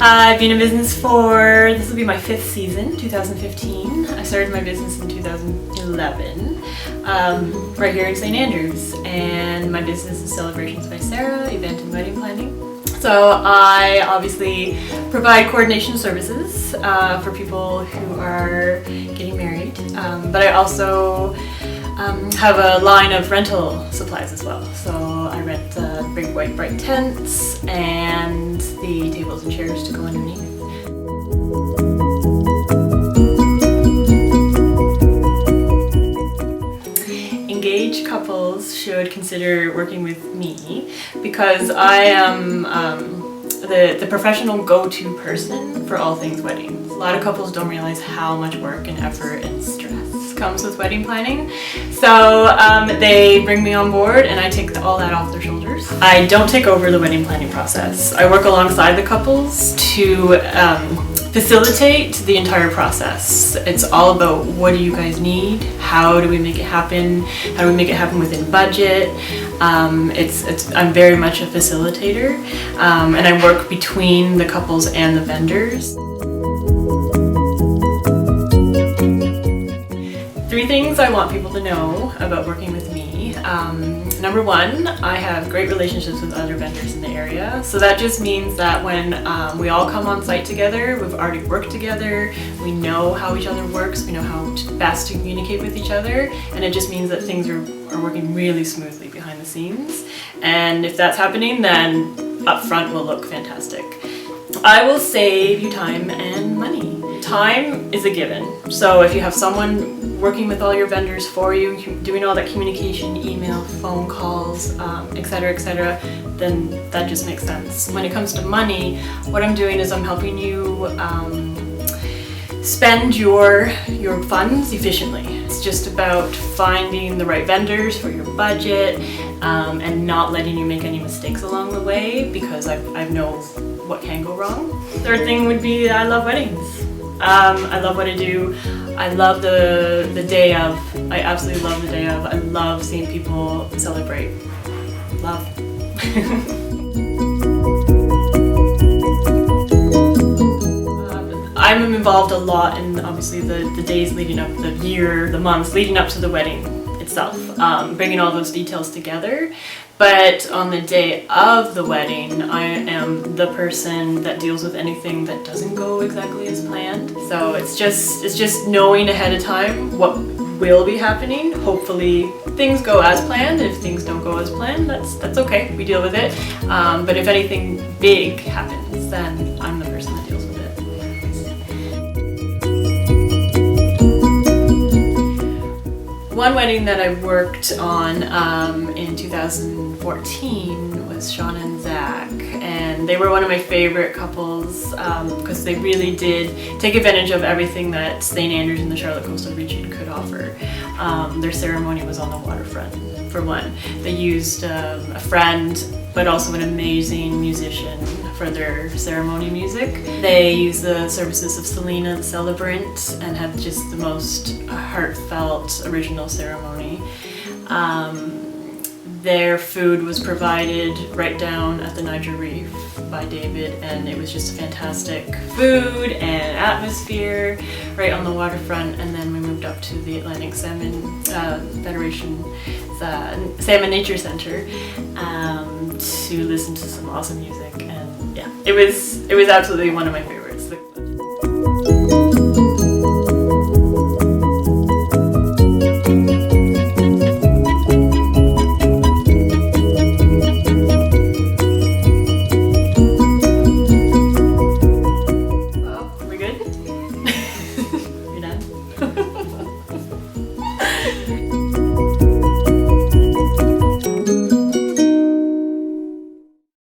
I've been in business this will be my 5th season, 2015. I started my business in 2011, right here in St. Andrews. And my business is Celebrations by Sarah, event and wedding planning. So I obviously provide coordination services for people who are getting married, but I also have a line of rental supplies as well. So I rent big white bright tents and the tables and chairs to go underneath. Engaged couples should consider working with me because I am the professional go-to person for all things weddings. A lot of couples don't realize how much work and effort and stress comes with wedding planning. So they bring me on board and I take all that off their shoulders. I don't take over the wedding planning process. I work alongside the couples to facilitate the entire process. It's all about what do you guys need? How do we make it happen? How do we make it happen within budget? I'm very much a facilitator, and I work between the couples and the vendors. 3 things I want people to know about working with me. Number 1, I have great relationships with other vendors in the area. So that just means that when we all come on site together, we've already worked together, we know how each other works, we know how best to communicate with each other, and it just means that things are working really smoothly behind the scenes. And if that's happening, then up front will look fantastic. I will save you time and money. Time is a given. So if you have someone working with all your vendors for you, doing all that communication, email, phone calls, etc., then that just makes sense. When it comes to money, what I'm doing is I'm helping you spend your funds efficiently. It's just about finding the right vendors for your budget and not letting you make any mistakes along the way, because I know what can go wrong. 3rd thing would be I love weddings. I love what I do. I love the day of. I absolutely love the day of. I love seeing people celebrate. Love. I'm involved a lot in obviously the days leading up, the months leading up to the wedding itself, bringing all those details together. But on the day of the wedding, I am the person that deals with anything that doesn't go exactly as planned. So it's just knowing ahead of time what will be happening. Hopefully things go as planned. If things don't go as planned, that's okay. We deal with it. But if anything big happens, then I'm the person that deals with it. One wedding that I worked on in 2014 was Sean and Zach, and they were one of my favorite couples because they really did take advantage of everything that St. Andrews and the Charlotte Coastal region could offer. Their ceremony was on the waterfront, for one. They used a friend, but also an amazing musician for their ceremony music. They used the services of Selena, the celebrant, and had just the most heartfelt original ceremony. Their food was provided right down at the Reef by David, and it was just fantastic food and atmosphere right on the waterfront. And then we moved up to the Atlantic Salmon Federation Salmon Nature Center to listen to some awesome music, and yeah, it was absolutely one of my favorites.